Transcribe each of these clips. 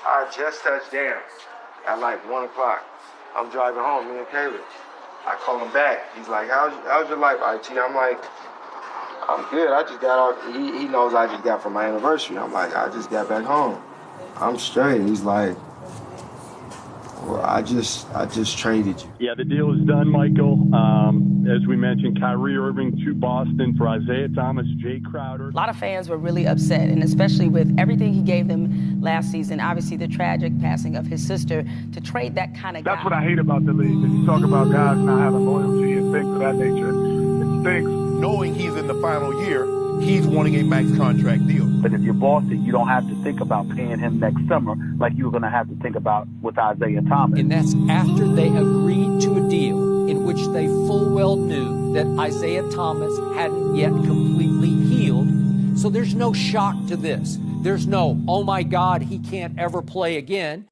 I just touched down at like 1 o'clock. I'm driving home, me and Caleb. I call him back. He's like, how's your life, IT? I'm like, I'm good. I just got off. He knows I just got from my anniversary. I'm like, I just got back home. I'm straight. He's like, well, I just traded you. Yeah, the deal is done, Michael. As we mentioned, Kyrie Irving to Boston for Isaiah Thomas, Jay Crowder. A lot of fans were really upset, and especially with everything he gave them last season, obviously the tragic passing of his sister, to trade that kind of guy. That's what I hate about the league. When you talk about guys not having loyalty and things of that nature, it stinks. Knowing he's in the final year, he's wanting a max contract deal. But if you're Boston, you don't have to think about paying him next summer like you were going to have to think about with Isaiah Thomas. And that's after they agreed to a deal in which they full well knew that Isaiah Thomas hadn't yet completely healed. So there's no shock to this. There's no, oh my God, he can't ever play again.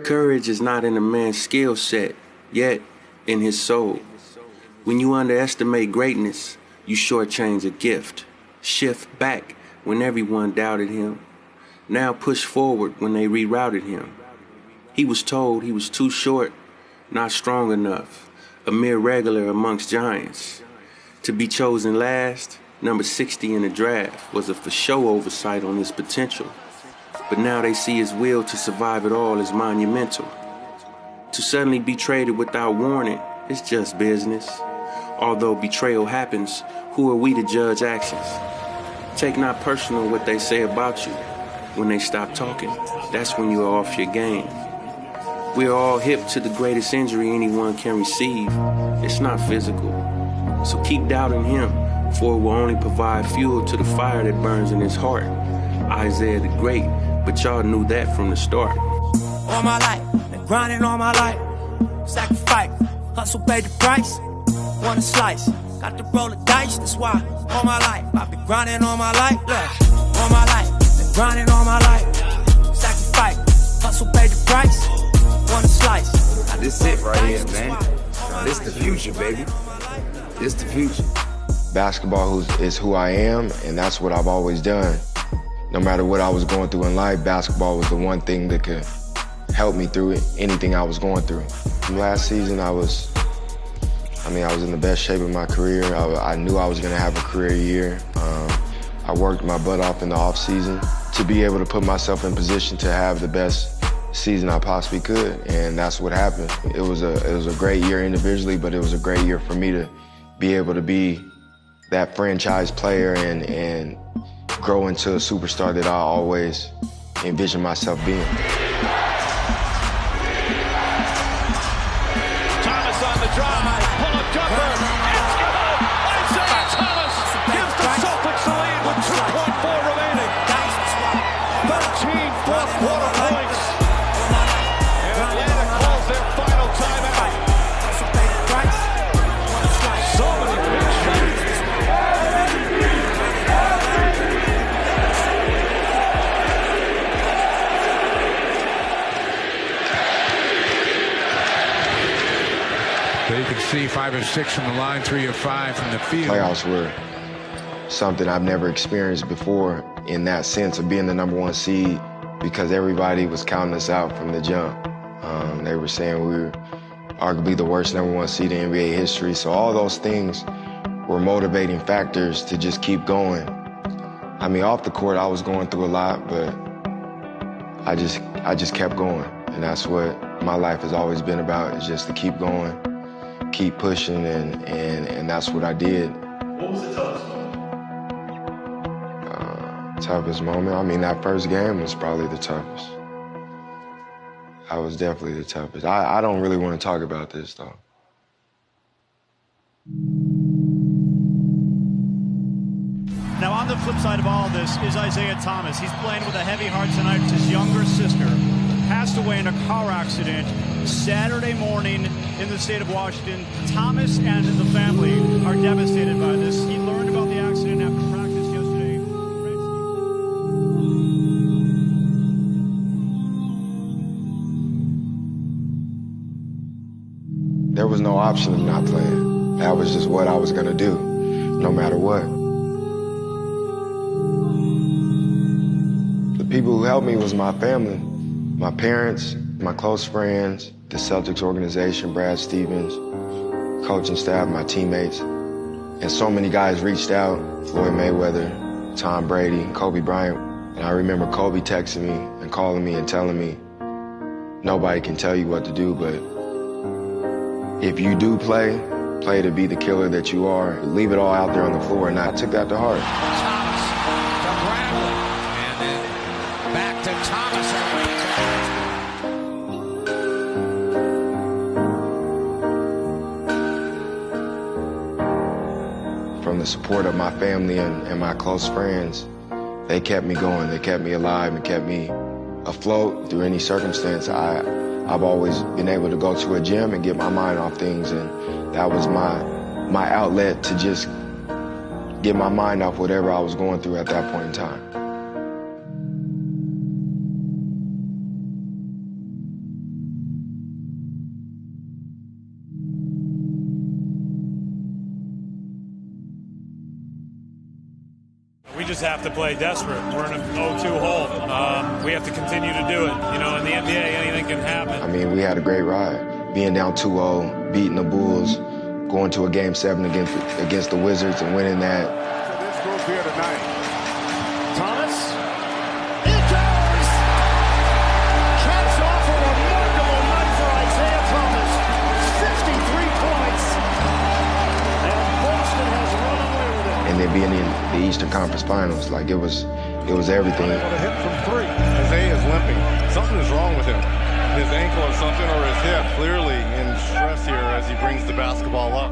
Courage is not in a man's skill set, yet in his soul. When you underestimate greatness, you shortchange a gift. Shift back when everyone doubted him. Now push forward when they rerouted him. He was told he was too short, not strong enough, a mere regular amongst giants. To be chosen last, number 60 in the draft, was a for show oversight on his potential. But now they see his will to survive it all as monumental. To suddenly be traded without warning, it's just business. Although betrayal happens, who are we to judge actions? Take not personal what they say about you. When they stop talking, that's when you are off your game. We are all hip to the greatest injury anyone can receive. It's not physical. So keep doubting him, for it will only provide fuel to the fire that burns in his heart. Isaiah the Great, but y'all knew that from the start. All my life, been grinding all my life. Sacrifice, hustle, pay the price. Want a slice, got to roll the dice, that's why. All my life, I've been grinding all my life. Look, all my life, been grinding all my life. Sacrifice, hustle, pay the price. Want a slice. This it right here, man. This the future, baby. This the future. Basketball is who I am, and that's what I've always done. No matter what I was going through in life, basketball was the one thing that could help me through anything I was going through. Last season, I was in the best shape of my career. I knew I was going to have a career year. I worked my butt off in the off season to be able to put myself in position to have the best season I possibly could, and that's what happened. It was a great year individually, but it was a great year for me to be able to be that franchise player and grow into a superstar that I always envisioned myself being. Thomas on the drive, pull-up jumper, it's good! Isaiah Thomas gives the Celtics the lead with 2.4 remaining. 13 fourth-quarter points. And Atlanta calls their final timeout. So many big shots. You can see 5 of 6 from the line, 3 of 5 from the field. Playoffs were something I've never experienced before in that sense of being the #1 seed, because everybody was counting us out from the jump. They were saying we were arguably the worst #1 seed in NBA history. So all those things were motivating factors to just keep going. I mean, off the court, I was going through a lot, but I just kept going. And that's what my life has always been about, is just to keep going, keep pushing, and that's what I did. What was the toughest moment? Toughest moment? I mean, that first game was probably the toughest. That was definitely the toughest. I don't really want to talk about this, though. Now, on the flip side of all of this is Isaiah Thomas. He's playing with a heavy heart tonight. His younger sister passed away in a car accident Saturday morning in the state of Washington. Thomas and the family are devastated by this. He learned about the accident after practice yesterday. There was no option of not playing. That was just what I was going to do, no matter what. The people who helped me was my family, my parents, my close friends, the Celtics organization, Brad Stevens, coaching staff, my teammates. And so many guys reached out, Floyd Mayweather, Tom Brady, Kobe Bryant. And I remember Kobe texting me and calling me and telling me, nobody can tell you what to do, but if you do play to be the killer that you are, leave it all out there on the floor. And I took that to heart. Thomas to Bradley, and then back to Thomas. From the support of my family and my close friends, they kept me going, they kept me alive and kept me afloat through any circumstance. I've always been able to go to a gym and get my mind off things, and that was my outlet to just get my mind off whatever I was going through at that point in time. We just have to play desperate. We're in a 0-2 hole. We have to continue to do it. You know, in the NBA, anything can happen. I mean, we had a great ride. Being down 2-0, beating the Bulls, going to a Game 7 against the Wizards and winning that. So this goes here tonight. Thomas. It does! Caps off a remarkable night for Isaiah Thomas. 63 points. And Boston has run away with it. And then being in the Eastern Conference Finals, like it was everything. On a hit from three. Isaiah is limping. Something is wrong with him. His ankle or something, or his hip, clearly in stress here as he brings the basketball up.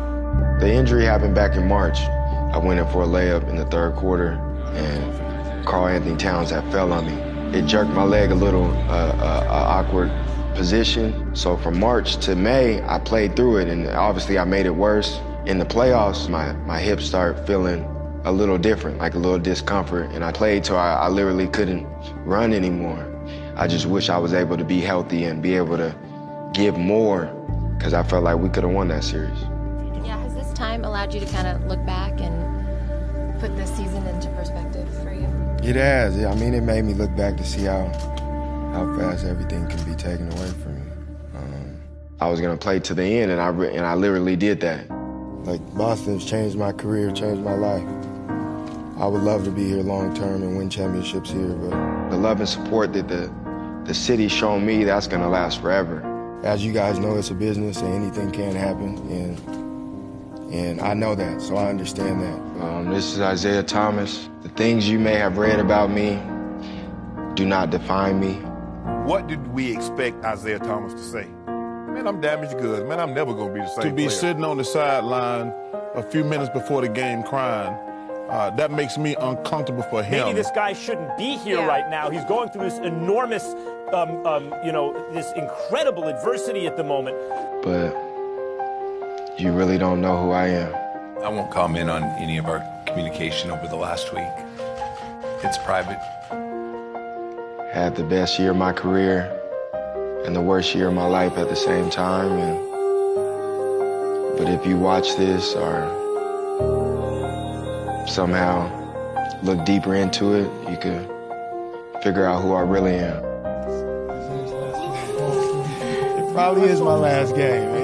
The injury happened back in March. I went in for a layup in the third quarter, and Karl Anthony Towns had fell on me. It jerked my leg a little awkward position. So from March to May, I played through it, and obviously I made it worse. In the playoffs, my hips started feeling a little different, like a little discomfort, and I played till I literally couldn't run anymore. I just wish I was able to be healthy and be able to give more, because I felt like we could have won that series. Yeah, has this time allowed you to kind of look back and put this season into perspective for you? It has. I mean, it made me look back to see how fast everything can be taken away from me. I was gonna play to the end, and I literally did that. Like, Boston's changed my career, changed my life. I would love to be here long term and win championships here, but the love and support that the city's shown me, that's gonna last forever. As you guys know, it's a business and anything can happen, and I know that, so I understand that. This is Isaiah Thomas. The things you may have read about me do not define me. What did we expect Isaiah Thomas to say? Man, I'm damaged goods. Man, I'm never going to be the same To be player. sitting on the sideline a few minutes before the game crying, that makes me uncomfortable for him. Maybe this guy shouldn't be here right now. He's going through this enormous, this incredible adversity at the moment. But you really don't know who I am. I won't comment on any of our communication over the last week. It's private. Had the best year of my career and the worst year of my life at the same time. But if you watch this or somehow look deeper into it, you can figure out who I really am. It probably is my last game.